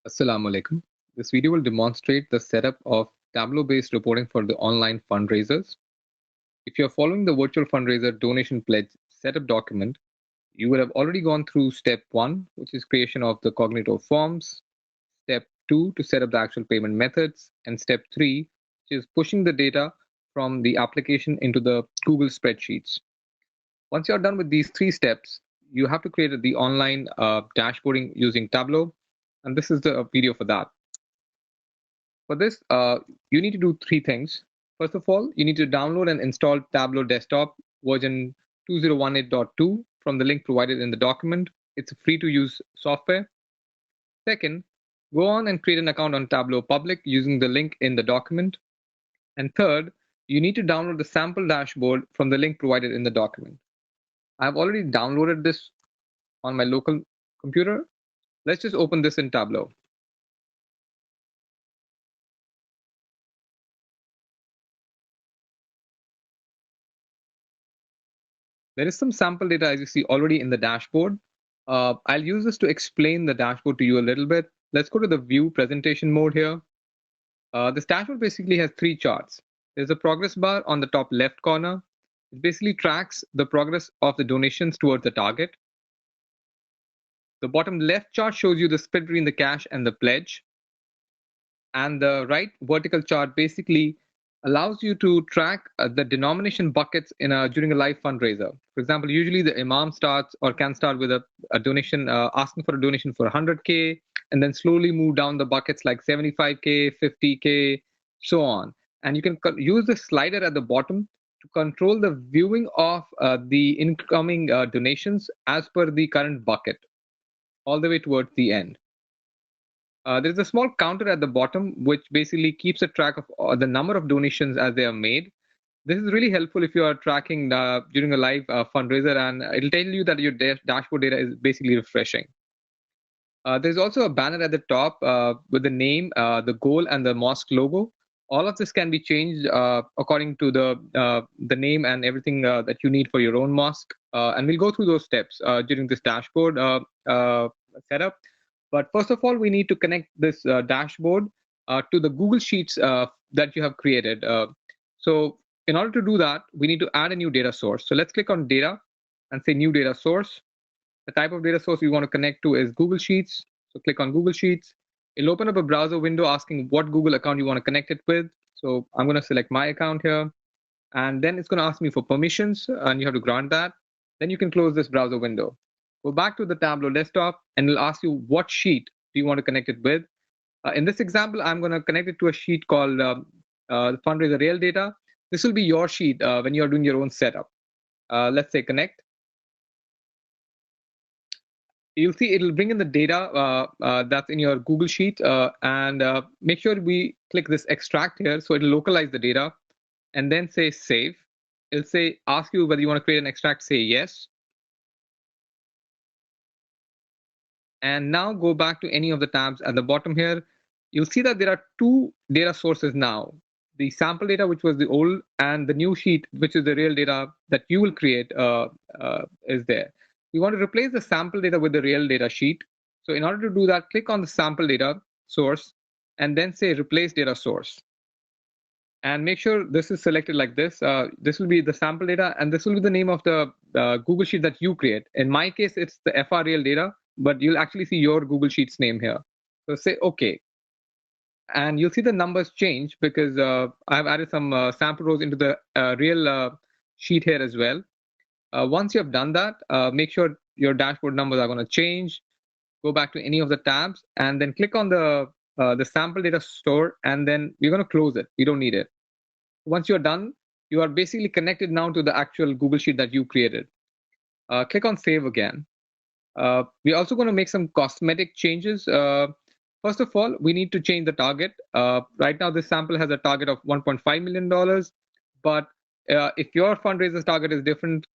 Assalamu alaikum. This video will demonstrate the setup of Tableau-based reporting for the online fundraisers. If you're following the virtual fundraiser donation pledge setup document, you would have already gone through step 1, which is creation of the Cognito forms, step 2 to set up the actual payment methods, and step 3, which is pushing the data from the application into the Google spreadsheets. Once you're done with these 3 steps, you have to create the online dashboarding using Tableau, and this is the video for that. For this, you need to do 3 things. First of all, you need to download and install Tableau Desktop version 2018.2 from the link provided in the document. It's a free to use software. Second, go on and create an account on Tableau Public using the link in the document. And third, you need to download the sample dashboard from the link provided in the document. I've already downloaded this on my local computer. Let's just open this in Tableau. There is some sample data, as you see, already in the dashboard. I'll use this to explain the dashboard to you a little bit. Let's go to the view presentation mode here. This dashboard basically has 3 charts. There's a progress bar on the top left corner. It basically tracks the progress of the donations towards the target. The bottom left chart shows you the split between the cash and the pledge. And the right vertical chart basically allows you to track the denomination buckets during a live fundraiser. For example, usually the imam starts or can start with a donation, asking for a donation for 100K, and then slowly move down the buckets like 75K, 50K, so on. And you can use the slider at the bottom to control the viewing of the incoming donations as per the current bucket, all the way towards the end. There's a small counter at the bottom, which basically keeps a track of the number of donations as they are made. This is really helpful if you are tracking during a live fundraiser, and it'll tell you that your dashboard data is basically refreshing. There's also a banner at the top with the name, the goal, and the mosque logo. All of this can be changed according to the name and everything that you need for your own mosque. And we'll go through those steps during this dashboard setup. But first of all, we need to connect this dashboard to the Google Sheets that you have created. So in order to do that, we need to add a new data source. So let's click on data and say new data source. The type of data source we want to connect to is Google Sheets. So click on Google Sheets. It'll open up a browser window asking what Google account you want to connect it with. So I'm going to select my account here. And then it's going to ask me for permissions, and you have to grant that. Then you can close this browser window. Go back to the Tableau desktop, and it'll ask you what sheet do you want to connect it with. In this example, I'm going to connect it to a sheet called Fundraiser Real Data. This will be your sheet when you're doing your own setup. Let's say connect. You'll see it'll bring in the data that's in your Google Sheet, and make sure we click this extract here, so it'll localize the data, and then say save. It'll say ask you whether you want to create an extract, say yes. And now go back to any of the tabs at the bottom here. You'll see that there are 2 data sources now. The sample data, which was the old, and the new sheet, which is the real data that you will create, is there. We want to replace the sample data with the real data sheet. So in order to do that, click on the sample data source and then say replace data source. And make sure this is selected like this. This will be the sample data, and this will be the name of the Google Sheet that you create. In my case, it's the FR Real Data, but you'll actually see your Google Sheets name here. So say OK. And you'll see the numbers change because I've added some sample rows into the real sheet here as well. Once you have done that, make sure your dashboard numbers are going to change. Go back to any of the tabs and then click on the sample data store, and then we're going to close it. We don't need it. Once you're done, you are basically connected now to the actual Google Sheet that you created. Click on save again. We're also going to make some cosmetic changes. First of all, we need to change the target. Right now, this sample has a target of $1.5 million. But if your fundraiser's target is different,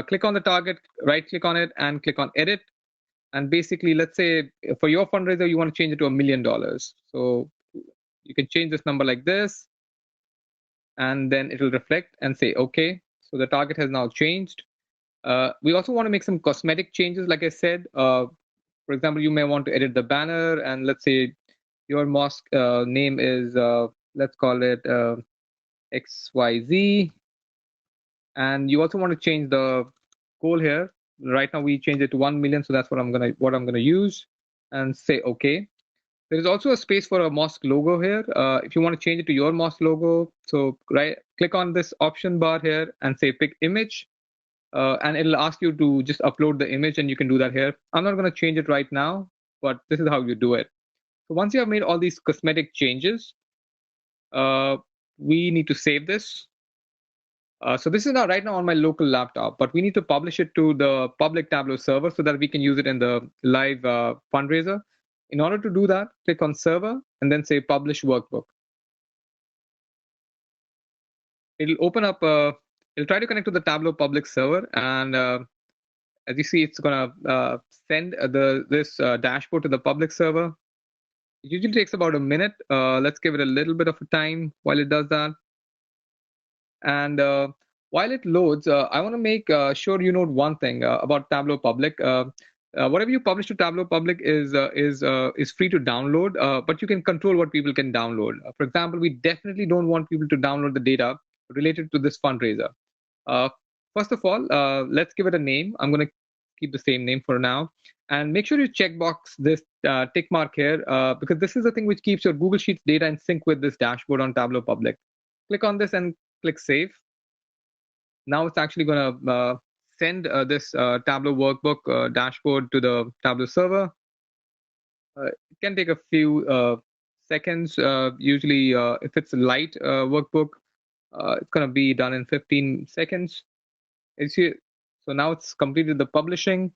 click on the target, right click on it, and click on edit. And basically, let's say for your fundraiser, you want to change it to $1 million. So you can change this number like this, and then it'll reflect and say OK. So the target has now changed. We also want to make some cosmetic changes, like I said. For example, you may want to edit the banner and let's say your mosque name is, let's call it XYZ. And you also want to change the goal here. Right now we change it to 1 million, so that's what I'm gonna use, and say OK. There is also a space for a mosque logo here. If you want to change it to your mosque logo, so click on this option bar here and say pick image, and it'll ask you to just upload the image, and you can do that here. I'm not going to change it right now, but this is how you do it. So once you have made all these cosmetic changes, we need to save this. So this is now right now on my local laptop, but we need to publish it to the public Tableau server so that we can use it in the live fundraiser. In order to do that, click on server and then say publish workbook. It'll open up, it'll try to connect to the Tableau public server, and as you see, it's gonna send this dashboard to the public server. It usually takes about a minute. Let's give it a little bit of a time while it does that. And while it loads, I want to make sure you note one thing about Tableau Public. Whatever you publish to Tableau Public is free to download, but you can control what people can download. For example, we definitely don't want people to download the data related to this fundraiser. First of all, let's give it a name. I'm going to keep the same name for now. And make sure you checkbox this tick mark here, because this is the thing which keeps your Google Sheets data in sync with this dashboard on Tableau Public. Click on this and click Save. Now it's actually going to send this Tableau workbook dashboard to the Tableau server. It can take a few seconds. Usually, if it's a light workbook, it's going to be done in 15 seconds. So now it's completed the publishing,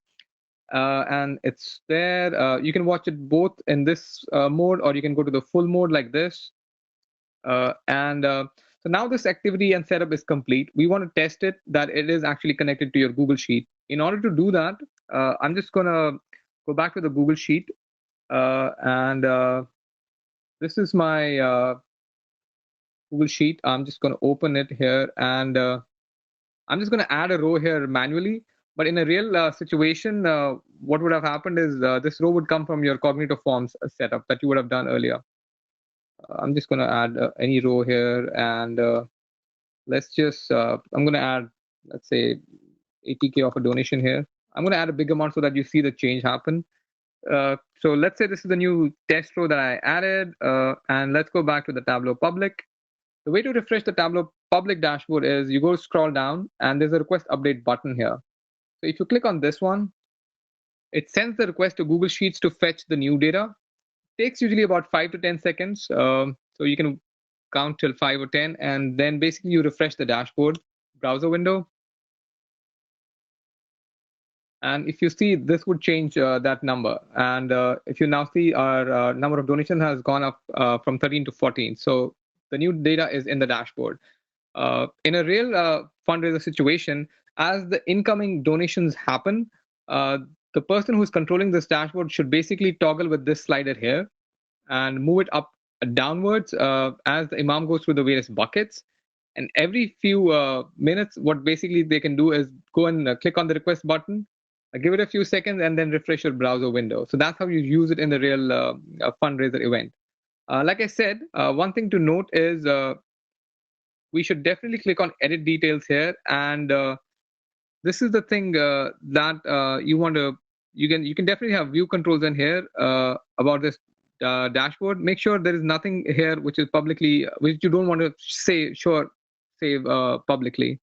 and it's there. You can watch it both in this mode, or you can go to the full mode like this. So now this activity and setup is complete. We want to test it that it is actually connected to your Google Sheet. In order to do that, I'm just going to go back to the Google Sheet. This is my Google Sheet. I'm just going to open it here, and I'm just going to add a row here manually. But in a real situation, what would have happened is this row would come from your Cognitive Forms setup that you would have done earlier. I'm just going to add any row here, and let's just, I'm going to add, let's say, 80K of a donation here. I'm going to add a big amount so that you see the change happen. So let's say this is the new test row that I added, and let's go back to the Tableau Public. The way to refresh the Tableau Public dashboard is you go scroll down, and there's a request update button here. So if you click on this one, it sends the request to Google Sheets to fetch the new data. It takes usually about 5 to 10 seconds. So you can count till 5 or 10, and then basically you refresh the dashboard browser window. And if you see, this would change that number. And if you now see, our number of donations has gone up from 13 to 14. So the new data is in the dashboard. In a real fundraiser situation, as the incoming donations happen, the person who's controlling this dashboard should basically toggle with this slider here and move it up downwards as the imam goes through the various buckets. And every few minutes, what basically they can do is go and click on the request button, give it a few seconds, and then refresh your browser window. So that's how you use it in the real fundraiser event. Like I said, one thing to note is we should definitely click on edit details here. And this is the thing that you want to, you can definitely have view controls in here about this dashboard. Make sure there is nothing here which is publicly, which you don't want to save publicly.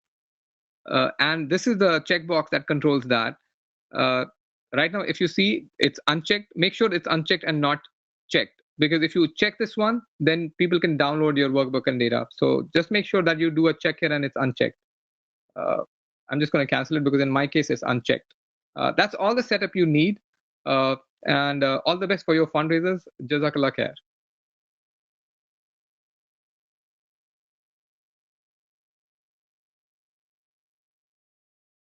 And this is the checkbox that controls that. Right now, if you see it's unchecked, make sure it's unchecked and not checked. Because if you check this one, then people can download your workbook and data. So just make sure that you do a check here and it's unchecked. I'm just going to cancel it because in my case, it's unchecked. That's all the setup you need. And all the best for your fundraisers. Jazakallah khair.